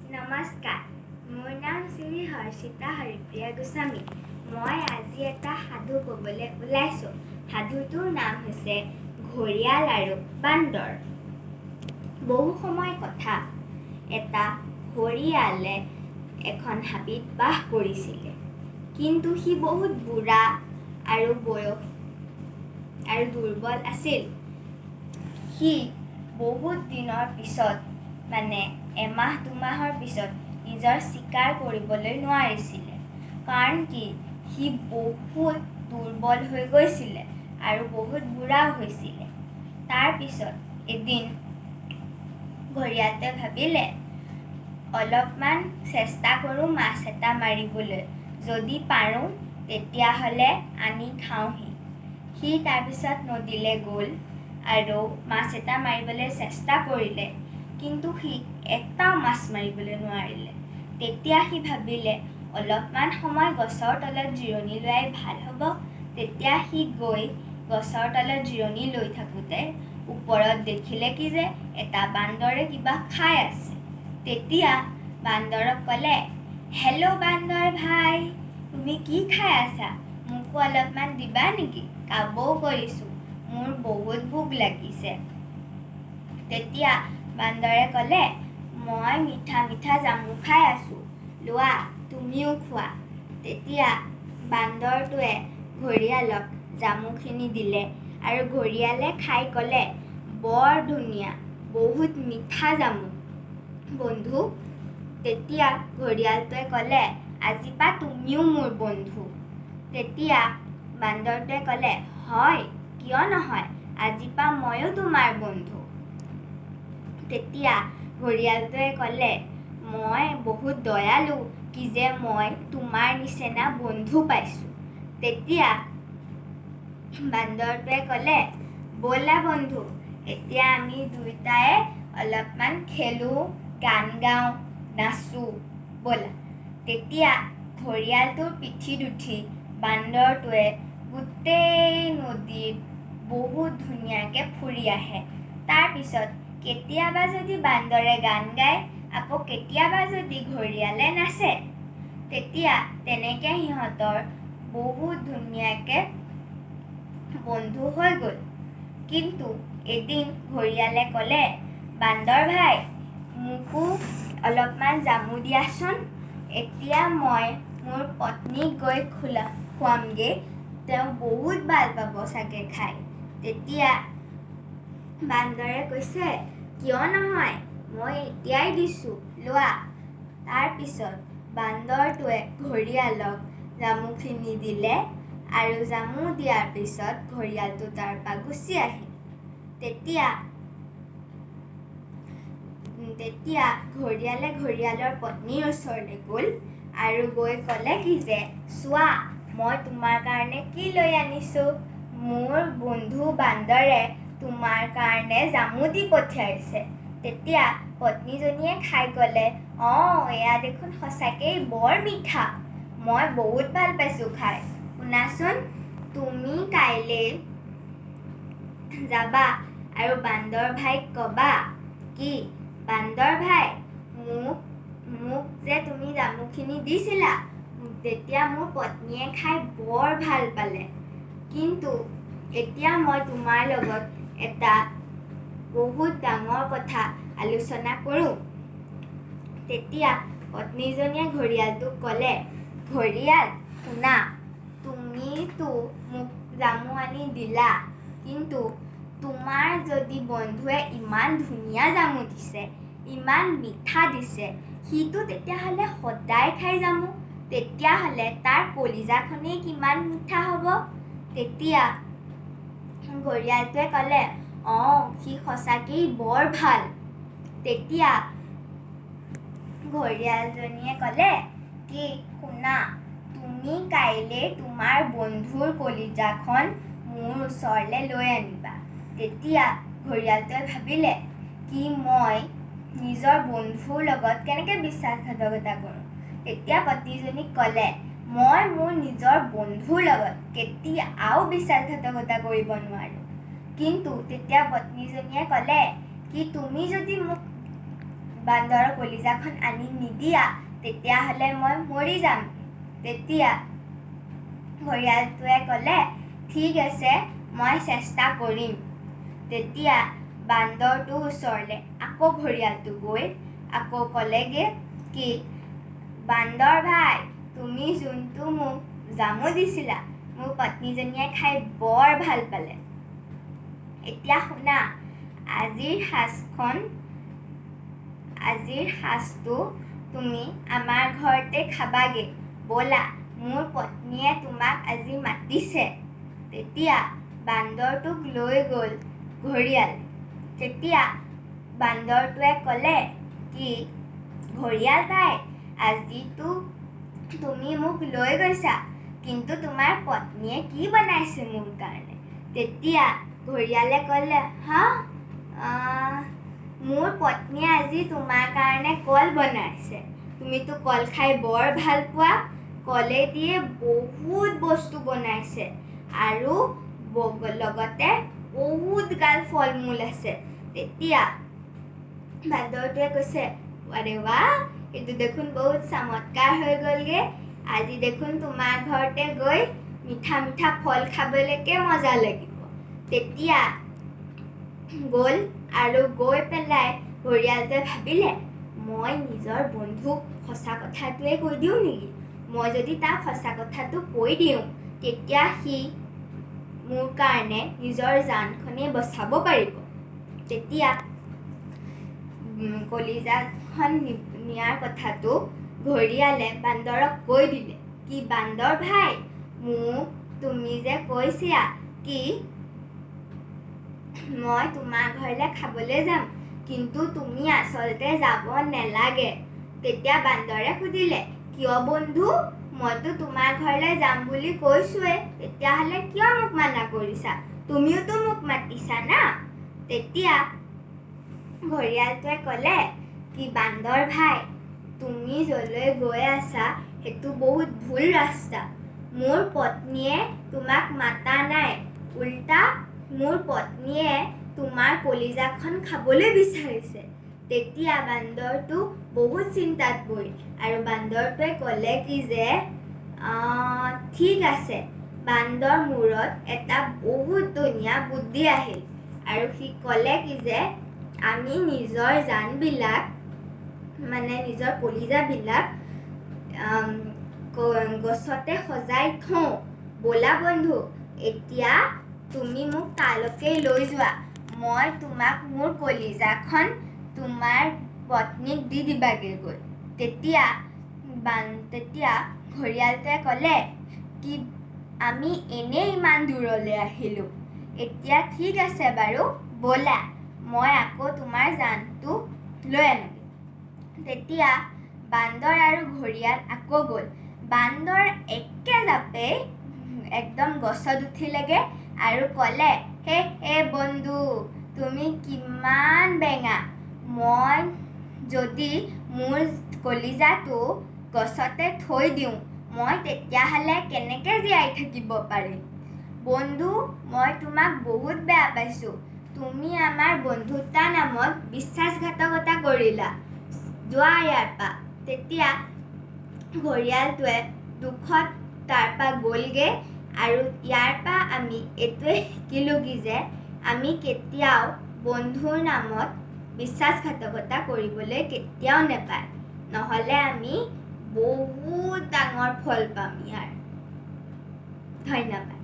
নমস্কাৰ, মোৰ নাম শ্ৰী হৰ্ষিতা হৰিপ্ৰিয়া গোস্বামী। মই আজি এটা সাধু ক'বলৈ ওলাইছোঁ। সাধুটোৰ নাম হৈছে ঘৰিয়াল আৰু বান্দৰ। বহু সময় কথা, এটা ঘৰিয়ালে এখন হাবিত বাস কৰিছিলে। কিন্তু সি বহুত বুঢ়া আৰু বয়স আৰু দুৰ্বল আছিল। সি বহুত দিনৰ পিছত এমাহ দুমাহৰ পিছত নিজৰ চিকাৰ কৰিবলৈ নোৱাৰিছিলে। কাৰণ সি বহুত দুৰ্বল হৈ গৈছিলে আৰু বহুত বুঢ়াও হৈছিলে। তাৰপিছত এদিন ঘৰিয়ালটোৱে ভাবিলে, অলপমান চেষ্টা কৰোঁ মাছ এটা মাৰিবলৈ। যদি পাৰোঁ তেতিয়াহ'লে আনি খাওঁহি। সি তাৰপিছত নদীলৈ গ'ল আৰু মাছ এটা মাৰিবলৈ চেষ্টা কৰিলে। কিন্তু সি এটাও মাছ মাৰিবলৈ নোৱাৰিলে। তেতিয়া সি ভাবিলে, অলপমান সময় গছৰ তলত জিৰণি লোৱাই ভাল হ'ব। তেতিয়া সি গৈ গছৰ তলত জিৰণি লৈ থাকোঁতে ওপৰত দেখিলে যে এটা বান্দৰে কিবা খাই আছে। তেতিয়া বান্দৰক ক'লে, হেল্ল' বান্দৰ ভাই, তুমি কি খাই আছা? মোকো অলপমান দিবা নেকি? খাবও কৰিছোঁ, মোৰ বহুত ভোক লাগিছে। তেতিয়া বান্দৰে ক'লে, মই মিঠা মিঠা জামু খাই আছোঁ, লোৱা তুমিও খোৱা। তেতিয়া বান্দৰটোৱে ঘৰিয়ালক জামুখিনি দিলে আৰু ঘৰিয়ালে খাই ক'লে, বৰ ধুনীয়া, বহুত মিঠা জামু বন্ধু। তেতিয়া ঘৰিয়ালটোৱে ক'লে, আজিৰ পৰা তুমিও মোৰ বন্ধু। তেতিয়া বান্দৰটোৱে ক'লে, হয়, কিয় নহয়, আজিৰ পৰা ময়ো তোমাৰ বন্ধু। তেতিয়া ঘৰিয়ালটোৱে ক'লে, মই বহুত দয়ালু যে মই তোমাৰ নিচিনা বন্ধু পাইছোঁ। তেতিয়া বান্দৰটোৱে ক'লে, ব'লা বন্ধু, এতিয়া আমি দুয়োটাই অলপমান খেলোঁ, গান গাওঁ, নাচোঁ, ব'লা। তেতিয়া ঘৰিয়ালটোৰ পিঠিত উঠি বান্দৰটোৱে গোটেই নদীত বহুত ধুনীয়াকৈ ফুৰি আহে। তাৰপিছত কেতিয়াবা যদি বান্দৰে গান গায়, আকৌ কেতিয়াবা যদি ঘৰিয়ালে নাচে, তেতিয়া তেনেকৈ সিহঁতৰ বহুত ধুনীয়াকৈ বন্ধু হৈ গ'ল। কিন্তু এদিন ঘৰিয়ালে ক'লে, বান্দৰ ভাই, মোকো অলপমান জামু দিয়াচোন। এতিয়া মই মোৰ পত্নীক গৈ খুৱামগৈ, তেওঁ বহুত ভাল পাব চাগে খাই। তেতিয়া বান্দৰে কৈছে, কিয় নহয়, মই এতিয়াই দিছোঁ, লোৱা। তাৰপিছত বান্দৰটোৱে ঘৰিয়ালক জামুখিনি দিলে আৰু জামু দিয়াৰ পিছত ঘৰিয়ালটো তাৰ পৰা গুচি আহিল। তেতিয়া ঘৰিয়ালে ঘৰিয়ালৰ পত্নীৰ ওচৰলৈ গ'ল আৰু গৈ ক'লে যে, চোৱা, মই তোমাৰ কাৰণে কি লৈ আনিছোঁ। মোৰ বন্ধু বান্দৰে তোমাৰ কাৰণে জামু দি পঠিয়াইছে। তেতিয়া পত্নীজনীয়ে খাই ক'লে, অঁ, এয়া দেখোন সঁচাকেই বৰ মিঠা, মই বহুত ভাল পাইছোঁ খাই। শুনাচোন, তুমি কাইলৈ যাবা আৰু বান্দৰ ভাইক ক'বা, কি বান্দৰ ভাই, মোক যে তুমি জামুখিনি দিছিলা, তেতিয়া মোৰ পত্নীয়ে খাই বৰ ভাল পালে। কিন্তু এতিয়া মই তোমাৰ লগত এটা বহুত ডাঙৰ কথা আলোচনা কৰোঁ। তেতিয়া পত্নীজনীয়ে ঘৰিয়ালটোক ক'লে, ঘৰিয়াল, শুনা, তুমিতো মোক জামু আনি দিলা, কিন্তু তোমাৰ যদি বন্ধুৱে ইমান ধুনীয়া জামু দিছে, ইমান মিঠা দিছে, সিটো তেতিয়াহ'লে সদায় খাই জামু, তেতিয়াহ'লে তাৰ কলিজাখনেই কিমান মিঠা হ'ব। তেতিয়া ঘৰিয়ালটোৱে ক'লে, অঁ, সি সঁচাকেই বৰ ভাল। তেতিয়া ঘৰিয়ালজনীয়ে ক'লে, কি শুনা, তুমি কাইলৈ তোমাৰ বন্ধুৰ কলিজাখন মোৰ ওচৰলৈ লৈ আনিবা। তেতিয়া ঘৰিয়ালটোৱে ভাবিলে, কি মই নিজৰ বন্ধুৰ লগত কেনেকৈ বিশ্বাসঘাতকতা কৰোঁ। তেতিয়া পত্নীজনীক ক'লে, মই মোৰ নিজৰ বন্ধুৰ লগত কেতিয়াও বিশ্বাসঘাতকতা কৰিব নোৱাৰোঁ। কিন্তু তেতিয়া পত্নীজনীয়ে ক'লে, কি তুমি যদি মোক বান্দৰৰ কলিজাখন আনি নিদিয়া তেতিয়াহ'লে মই মৰি যাম। তেতিয়া ঘৰিয়ালটোৱে ক'লে, ঠিক আছে, মই চেষ্টা কৰিম। তেতিয়া বান্দৰটোৰ ওচৰলৈ আকৌ ঘৰিয়ালটো গৈ আকৌ ক'লেগৈ কি, বান্দৰ ভাই, তুমি যোনটো মোক জামু দিছিলা মোৰ পত্নীজনীয়ে খাই বৰ ভাল পালে। এতিয়া শুনা, আজিৰ সাজটো তুমি আমাৰ ঘৰতে খাবাগে, ব'লা, মোৰ পত্নীয়ে তোমাক আজি মাতিছে। তেতিয়া বান্দৰটোক লৈ গ'ল ঘৰিয়ালে। তেতিয়া বান্দৰটোৱে ক'লে কি, ঘৰিয়াল ভাই, আজিতো তুমি মোক লৈ গৈছা, কিন্তু তোমাৰ পত্নীয়ে কি বনাইছে মোৰ কাৰণে? তেতিয়া ঘৰিয়ালে ক'লে, মোৰ পত্নীয়ে আজি তোমাৰ কাৰণে কল বনাইছে। তুমিতো কল খাই বৰ ভাল পোৱা, কলেদিয়ে বহুত বস্তু বনাইছে আৰু লগতে বহুত গাল ফল মূল আছে। তেতিয়া বান্দৰটোৱে কৈছে, আৰে বাহ, এইটো দেখোন বহুত চমৎকাৰ হৈ গ'লগে। আজি দেখোন তোমাৰ ঘৰতে গৈ মিঠা মিঠা ফল খাবলৈকে মজা লাগিব। তেতিয়া গ'ল আৰু গৈ পেলাই ঘৰিয়ালটোৱে ভাবিলে, মই নিজৰ বন্ধুক সঁচা কথাটোৱে কৈ দিওঁ নেকি? মই যদি তাক সঁচা কথাটো কৈ দিওঁ তেতিয়া সি মোৰ কাৰণে নিজৰ জানখনেই বচাব পাৰিব। তেতিয়া কলিজাখন নিয়াৰ কথাটো ঘৰিয়ালে বান্দৰক কৈ দিলে কি, বান্দৰ ভাই, মোক তুমি যে কৈছিলা কি মই তোমাৰ ঘৰলৈ খাবলৈ যাম, কিন্তু তুমি আচলতে যাব নেলাগে। তেতিয়া বান্দৰে সুধিলে, কিয় বন্ধু? মইতো তোমাৰ ঘৰলৈ যাম বুলি কৈছোঁৱে, তেতিয়াহ'লে কিয় মোক মানা কৰিছা? তুমিওতো মোক মাতিছা না? তেতিয়া ঘৰিয়ালটোৱে ক'লে কি, বান্দৰ ভাই, তুমি য'লৈ গৈ আছা সেইটো বহুত ভুল ৰাস্তা। মোৰ পত্নীয়ে তোমাক মাতা নাই, উল্টা মোৰ পত্নীয়ে তোমাৰ কলিজাখন খাবলৈ বিচাৰিছে। তেতিয়া বান্দৰটো বহুত চিন্তাত পৰিল আৰু বান্দৰটোৱে ক'লে কি যে, ঠিক আছে। বান্দৰ মূৰত এটা বহুত ধুনীয়া বুদ্ধি আহিল আৰু সি ক'লে কি যে, আমি নিজৰ জানবিলাক নিজৰ কলিজাবিলাক গছতে সজাই থওঁ। ব'লা বন্ধু, এতিয়া তুমি মোক তালৈকে লৈ যোৱা, মই তোমাক মোৰ কলিজাখন তোমাৰ পত্নীক দি দিবাগে গৈ। তেতিয়া ঘৰিয়ালটোৱে ক'লে কি, আমি এনেই ইমান দূৰলৈ আহিলোঁ, এতিয়া ঠিক আছে বাৰু, ব'লা, মই আকৌ তোমাৰ জানটো লৈ আনোগৈ। তেতিয়া বান্দৰ আৰু ঘৰিয়াল আকৌ গ'ল। বান্দৰ একে জাপে একদম গছত উঠিলেগে আৰু ক'লে, হে বন্ধু, তুমি কিমান বেঙা। মই যদি মোৰ কলিজাটো গছতে থৈ দিওঁ, মই তেতিয়াহ'লে কেনেকৈ জীয়াই থাকিব পাৰিম? বন্ধু, মই তোমাক বহুত বেয়া পাইছোঁ। তুমি আমাৰ বন্ধুত্বৰ নামত বিশ্বাসঘাতকতা কৰিলা, যোৱা ইয়াৰ পৰা। তেতিয়া ঘৰিয়ালটোৱে দুখত তাৰপৰা গ'লগৈ আৰু ইয়াৰ পৰা আমি এইটোৱে শিকিলোঁ কি যে, আমি কেতিয়াও বন্ধুৰ নামত বিশ্বাসঘাতকতা কৰিবলৈ কেতিয়াও নেপায়, নহ'লে আমি বহুত ডাঙৰ ফল পাম ইয়াৰ। ধন্যবাদ।